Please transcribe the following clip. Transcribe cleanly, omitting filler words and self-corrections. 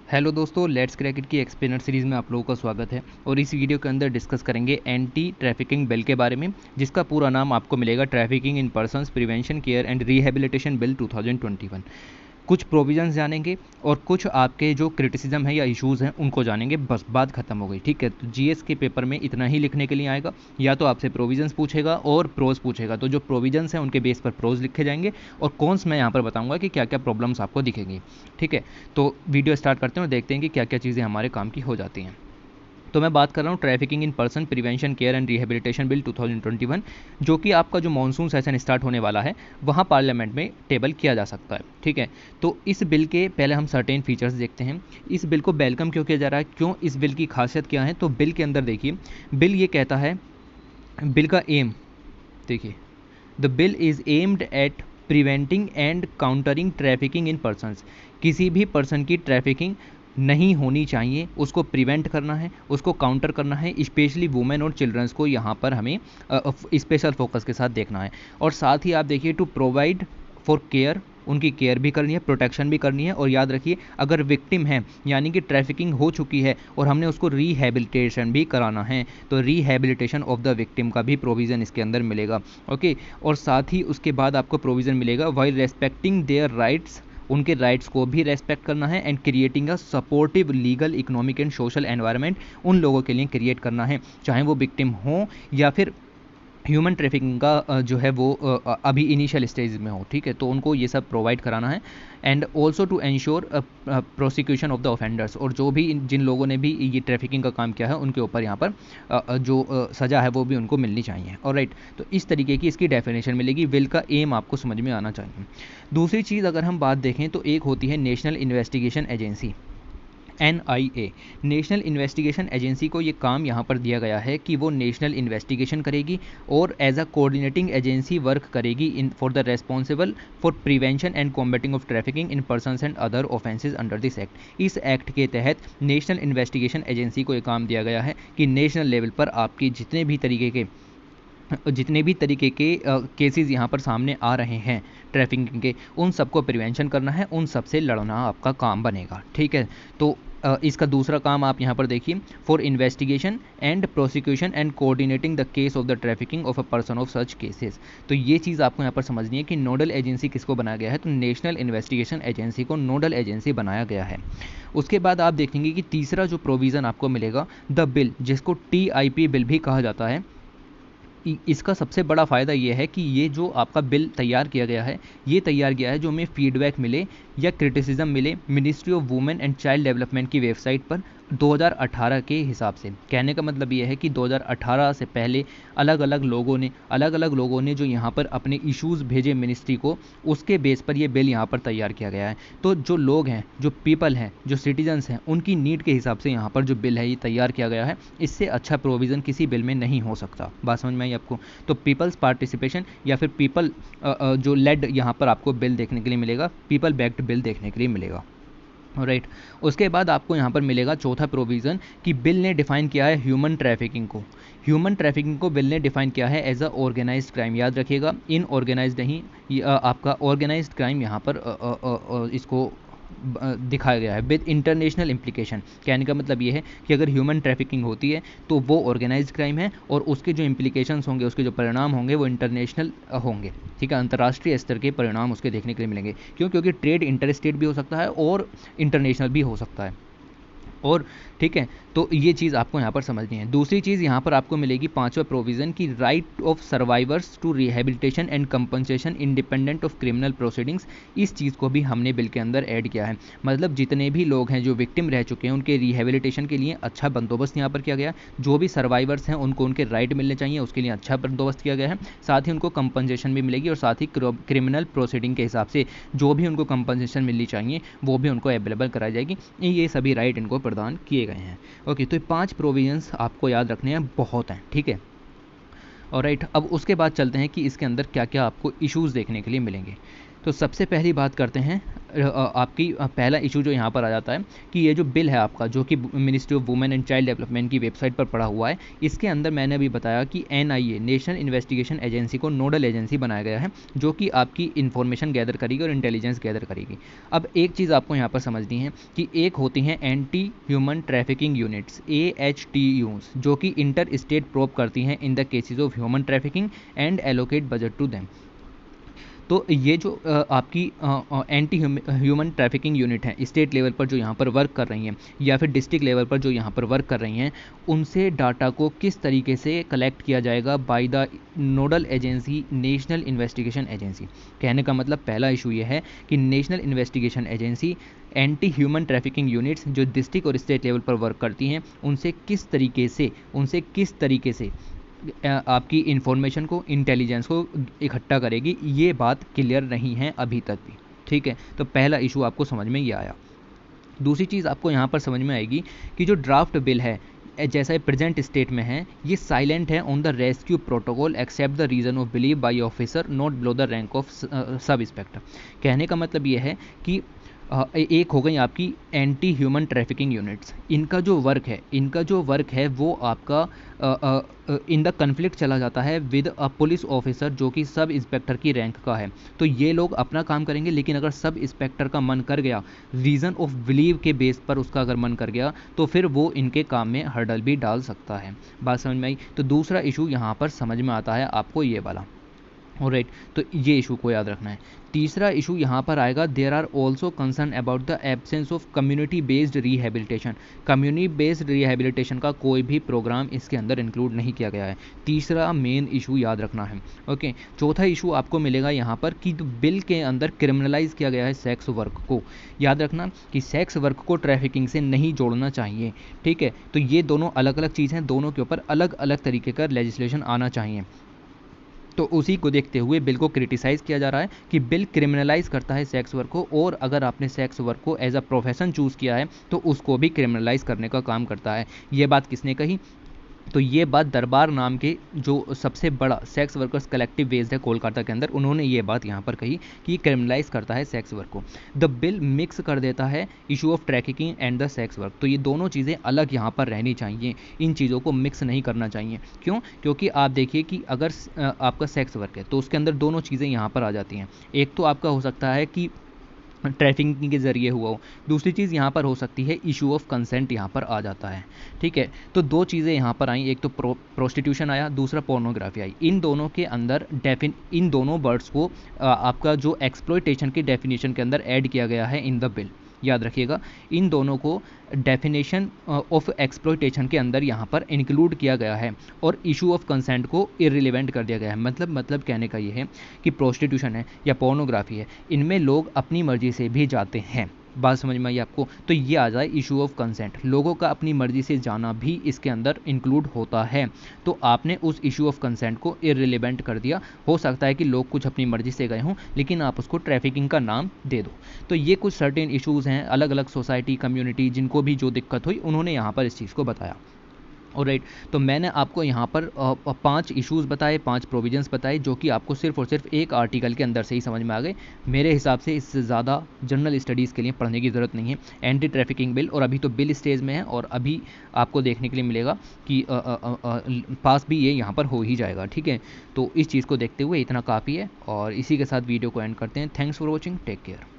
Hello दोस्तों, let's crack it की explainer series में आप लोगों का स्वागत है। और इस वीडियो के अंदर डिस्कस करेंगे एंटी ट्रैफिकिंग बिल के बारे में, जिसका पूरा नाम आपको मिलेगा trafficking in persons prevention care and rehabilitation bill 2021। कुछ प्रोविजंस जानेंगे और कुछ आपके जो क्रिटिसिज्म है या इश्यूज़ हैं उनको जानेंगे, बस बात खत्म हो गई। ठीक है, तो जीएस के पेपर में इतना ही लिखने के लिए आएगा, या तो आपसे प्रोविजंस पूछेगा और प्रोज पूछेगा। तो जो प्रोविजंस हैं उनके बेस पर प्रोज लिखे जाएंगे और कॉन्स मैं यहाँ पर बताऊंगा कि क्या क्या प्रॉब्लम्स आपको दिखेंगी। ठीक है, तो वीडियो स्टार्ट करते हैं और देखते हैं कि क्या क्या चीज़ें हमारे काम की हो जाती हैं। तो मैं बात कर रहा हूँ trafficking in person prevention care and rehabilitation bill 2021, जो कि आपका जो मानसून सेशन स्टार्ट होने वाला है वहाँ पार्लियामेंट में टेबल किया जा सकता है। ठीक है, तो इस बिल के पहले हम सर्टेन फीचर्स देखते हैं। इस बिल को वेलकम क्यों किया जा रहा है, क्यों इस बिल की खासियत क्या है। तो बिल के अंदर देखिए, बिल ये कहता है, बिल का एम देखिए, the bill is aimed at preventing and countering trafficking in persons. किसी भी पर्सन की ट्रैफिकिंग नहीं होनी चाहिए, उसको प्रिवेंट करना है, उसको काउंटर करना है। स्पेशली वुमेन और चिल्ड्रंस को यहाँ पर हमें स्पेशल फोकस के साथ देखना है। और साथ ही आप देखिए, टू प्रोवाइड फॉर केयर, उनकी केयर भी करनी है, प्रोटेक्शन भी करनी है। और याद रखिए, अगर विक्टिम है यानी कि ट्रैफिकिंग हो चुकी है और हमने उसको रिहेबिलिटेशन भी कराना है, तो रिहेबिलिटेशन ऑफ द विक्टिम का भी प्रोविज़न इसके अंदर मिलेगा। ओके, और साथ ही उसके बाद आपको प्रोविज़न मिलेगा वाइल रेस्पेक्टिंग देयर राइट्स, उनके राइट्स को भी रेस्पेक्ट करना है, and creating a supportive legal economic and social environment उन लोगों के लिए क्रिएट करना है, चाहे वो विक्टिम हो या फिर ह्यूमन ट्रैफिकिंग का जो है वो अभी इनिशियल स्टेज में हो। ठीक है, तो उनको ये सब प्रोवाइड कराना है। And also to ensure prosecution of the offenders, और जो भी जिन लोगों ने भी ये ट्रैफिकिंग का काम किया है उनके ऊपर यहाँ पर जो सज़ा है वो भी उनको मिलनी चाहिए। और राइट, तो इस तरीके की इसकी डेफिनेशन मिलेगी। बिल का एम आपको समझ में आना चाहिए। दूसरी चीज़ अगर हम बात देखें तो एक होती है national investigation agency, NIA। National investigation agency को ये काम यहाँ पर दिया गया है कि वो नेशनल इन्वेस्टिगेशन करेगी और as a coordinating agency work करेगी in for the responsible for prevention and combating of trafficking in persons and other offences under this act. इस एक्ट के तहत नेशनल इन्वेस्टिगेशन एजेंसी को ये काम दिया गया है कि नेशनल लेवल पर आपकी जितने भी तरीके के केसेस यहाँ पर सामने आ रहे हैं ट्रैफिकिंग के, उन सबको प्रिवेंशन करना है, उन सब से लड़ना आपका काम बनेगा। ठीक है, तो इसका दूसरा काम आप यहाँ पर देखिए, for investigation and prosecution and coordinating the case of the trafficking of a person of such cases. तो ये चीज़ आपको यहाँ पर समझनी है कि नोडल एजेंसी किसको बनाया गया है, तो नेशनल इन्वेस्टिगेशन एजेंसी को नोडल एजेंसी बनाया गया है। उसके बाद आप देखेंगे कि तीसरा जो प्रोविज़न आपको मिलेगा, द बिल, जिसको TIP बिल भी कहा जाता है, इसका सबसे बड़ा फ़ायदा ये है कि ये जो आपका बिल तैयार किया गया है, ये तैयार किया है जो हमें फीडबैक मिले या क्रिटिसिज्म मिले ministry of women and child development की वेबसाइट पर 2018 के हिसाब से। कहने का मतलब ये है कि 2018 से पहले अलग अलग लोगों ने जो यहाँ पर अपने इश्यूज़ भेजे मिनिस्ट्री को, उसके बेस पर ये बिल यहाँ पर तैयार किया गया है। तो जो लोग हैं, जो पीपल हैं, जो सिटीजन्स हैं, उनकी नीड के हिसाब से यहाँ पर जो बिल है ये तैयार किया गया है। इससे अच्छा प्रोविज़न किसी बिल में नहीं हो सकता। बात समझ में आई आपको? तो पीपल्स पार्टिसिपेशन या फिर पीपल जो लेड यहाँ पर आपको बिल देखने के लिए मिलेगा, पीपल बैक्ड बिल देखने के लिए मिलेगा। राइट, उसके बाद आपको यहाँ पर मिलेगा चौथा प्रोविज़न कि बिल ने डिफाइन किया है ह्यूमन ट्रैफिकिंग को। ह्यूमन ट्रैफिकिंग को बिल ने डिफाइन किया है एज अ ऑर्गेनाइज्ड क्राइम। याद रखिएगा, इन ऑर्गेनाइज्ड नहीं, आपका ऑर्गेनाइज्ड क्राइम यहाँ पर इसको दिखाया गया है विद इंटरनेशनल इम्प्लीकेशन। कहने का मतलब ये है कि अगर ह्यूमन ट्रैफिकिंग होती है तो वो ऑर्गेनाइज्ड क्राइम है और उसके जो इम्प्लीकेशंस होंगे, उसके जो परिणाम होंगे वो इंटरनेशनल होंगे। ठीक है, अंतर्राष्ट्रीय स्तर के परिणाम उसके देखने के लिए मिलेंगे। क्यों? क्योंकि ट्रेड इंटर स्टेट भी हो सकता है और इंटरनेशनल भी हो सकता है। और ठीक है, तो ये चीज़ आपको यहाँ पर समझनी है। दूसरी चीज़ यहाँ पर आपको मिलेगी, पांचवा प्रोविज़न की right of survivors to rehabilitation and compensation independent of criminal proceedings. इस चीज़ को भी हमने बिल के अंदर ऐड किया है। मतलब जितने भी लोग हैं जो विक्टिम रह चुके हैं, उनके रिहेबिलिटेशन के लिए अच्छा बंदोबस्त यहाँ पर किया गया। जो भी सर्वाइवर्स हैं उनको उनके राइट मिलने चाहिए, उसके लिए अच्छा बंदोबस्त किया गया है। साथ ही उनको कंपनसेशन भी मिलेगी और साथ ही क्रिमिनल प्रोसीडिंग के हिसाब से जो भी उनको कंपनसेशन मिलनी चाहिए वो भी उनको अवेलेबल कराई जाएगी। ये सभी राइट इनको प्रदान किए गए हैं। ओके, तो ये 5 प्रोविजंस आपको याद रखने हैं, बहुत हैं। ठीक है, और राइट, अब उसके बाद चलते हैं कि इसके अंदर क्या क्या आपको इश्यूज़ देखने के लिए मिलेंगे। तो सबसे पहली बात करते हैं आपकी पहला इशू जो यहाँ पर आ जाता है कि ये जो बिल है आपका, जो कि ministry of women and child development की वेबसाइट पर पड़ा हुआ है, इसके अंदर मैंने अभी बताया कि NIA नेशनल इन्वेस्टिगेशन एजेंसी को नोडल एजेंसी बनाया गया है, जो कि आपकी इन्फॉर्मेशन गैदर करेगी और इंटेलिजेंस गैदर करेगी। अब एक चीज़ आपको यहाँ पर समझनी है कि एक होती हैं anti human trafficking units, AHTUs, जो कि इंटर स्टेट प्रोब करती हैं in the cases of human trafficking and allocate budget to them. तो ये जो आपकी एंटी ह्यूमन ट्रैफिकिंग यूनिट है स्टेट लेवल पर जो यहाँ पर वर्क कर रही हैं, या फिर डिस्ट्रिक्ट लेवल पर जो यहाँ पर वर्क कर रही हैं, उनसे डाटा को किस तरीके से कलेक्ट किया जाएगा by the nodal agency national investigation agency. कहने का मतलब पहला इशू ये है कि national investigation agency anti human trafficking units जो डिस्ट्रिक्ट और स्टेट लेवल पर वर्क करती हैं, उनसे किस तरीके से आपकी इन्फॉर्मेशन को, इंटेलिजेंस को इकट्ठा करेगी, ये बात क्लियर नहीं है अभी तक भी। ठीक है, तो पहला इशू आपको समझ में ये आया। दूसरी चीज़ आपको यहाँ पर समझ में आएगी कि जो ड्राफ्ट बिल है जैसा प्रेजेंट स्टेट में है, ये साइलेंट है on the rescue protocol except the reason of believe by officer not below the rank of sub inspector. कहने का मतलब ये है कि एक हो गई आपकी एंटी ह्यूमन ट्रैफिकिंग यूनिट्स, इनका जो वर्क है वो आपका इन द कन्फ्लिक्ट चला जाता है विद अ पुलिस ऑफिसर जो कि सब इंस्पेक्टर की रैंक का है। तो ये लोग अपना काम करेंगे, लेकिन अगर सब इंस्पेक्टर का मन कर गया, रीज़न ऑफ बिलीव के बेस पर उसका अगर मन कर गया, तो फिर वो इनके काम में हर्डल भी डाल सकता है। बात समझ में आई? तो दूसरा इशू यहाँ पर समझ में आता है आपको ये वाला। ऑलराइट, तो ये इशू को याद रखना है। तीसरा इशू यहाँ पर आएगा, there are also concern about the absence of community based rehabilitation. Community based rehabilitation का कोई भी प्रोग्राम इसके अंदर इंक्लूड नहीं किया गया है। तीसरा मेन इशू याद रखना है। ओके, चौथा इशू आपको मिलेगा यहाँ पर कि बिल के अंदर क्रिमिनलाइज किया गया है सेक्स वर्क को। याद रखना कि सेक्स वर्क को ट्रैफिकिंग से नहीं जोड़ना चाहिए। ठीक है, तो ये दोनों अलग अलग चीज़ हैं, दोनों के ऊपर अलग अलग तरीके का लेजिस्लेशन आना चाहिए। तो उसी को देखते हुए बिल को क्रिटिसाइज़ किया जा रहा है कि बिल क्रिमिनलाइज करता है सेक्स वर्क को, और अगर आपने सेक्स वर्क को एज अ प्रोफेशन चूज़ किया है तो उसको भी क्रिमिनलाइज करने का काम करता है। ये बात किसने कही? तो ये बात दरबार नाम के जो सबसे बड़ा सेक्स वर्कर्स कलेक्टिव बेस्ड है कोलकाता के अंदर, उन्होंने ये बात यहाँ पर कही कि क्रिमिनलाइज करता है सेक्स वर्क को। द बिल मिक्स कर देता है issue of trafficking and the sex work. तो ये दोनों चीज़ें अलग यहाँ पर रहनी चाहिए, इन चीज़ों को मिक्स नहीं करना चाहिए। क्यों? क्योंकि आप देखिए कि अगर आपका सेक्स वर्क है तो उसके अंदर दोनों चीज़ें यहाँ पर आ जाती हैं। एक तो आपका हो सकता है कि ट्रैफिकिंग के ज़रिए हुआ हो, दूसरी चीज़ यहाँ पर हो सकती है इशू ऑफ कंसेंट यहाँ पर आ जाता है। ठीक है, तो दो चीज़ें यहाँ पर आई, एक तो प्रोस्टिट्यूशन आया, दूसरा पोर्नोग्राफी आई। इन दोनों के अंदर इन दोनों वर्ड्स को आपका जो एक्सप्लॉयटेशन की डेफिनेशन के अंदर ऐड किया गया है इन द बिल। याद रखिएगा, इन दोनों को डेफिनेशन ऑफ एक्सप्लॉयटेशन के अंदर यहाँ पर इंक्लूड किया गया है, और इशू ऑफ कंसेंट को इररिलेवेंट कर दिया गया है। मतलब कहने का ये है कि प्रोस्टिट्यूशन है या पोर्नोग्राफी है, इनमें लोग अपनी मर्जी से भी जाते हैं। बात समझ में आई आपको? तो ये आ जाए इशू ऑफ कंसेंट, लोगों का अपनी मर्जी से जाना भी इसके अंदर इंक्लूड होता है। तो आपने उस इशू ऑफ कंसेंट को इररिलेवेंट कर दिया। हो सकता है कि लोग कुछ अपनी मर्जी से गए हों, लेकिन आप उसको ट्रैफिकिंग का नाम दे दो। तो ये कुछ सर्टेन इशूज़ हैं, अलग अलग सोसाइटी, कम्युनिटी, जिनको भी जो दिक्कत हुई उन्होंने यहाँ पर इस चीज़ को बताया। ऑलराइट, तो मैंने आपको यहाँ पर 5 इश्यूज़ बताए, 5 प्रोविजंस बताए, जो कि आपको सिर्फ और सिर्फ एक आर्टिकल के अंदर से ही समझ में आ गए। मेरे हिसाब से इससे ज़्यादा जनरल स्टडीज़ के लिए पढ़ने की ज़रूरत नहीं है। एंटी ट्रैफिकिंग बिल, और अभी तो बिल स्टेज में है, और अभी आपको देखने के लिए मिलेगा कि पास भी ये यहाँ पर हो ही जाएगा। ठीक है, तो इस चीज़ को देखते हुए इतना काफ़ी है, और इसी के साथ वीडियो को एंड करते हैं। Thanks for watching, take care.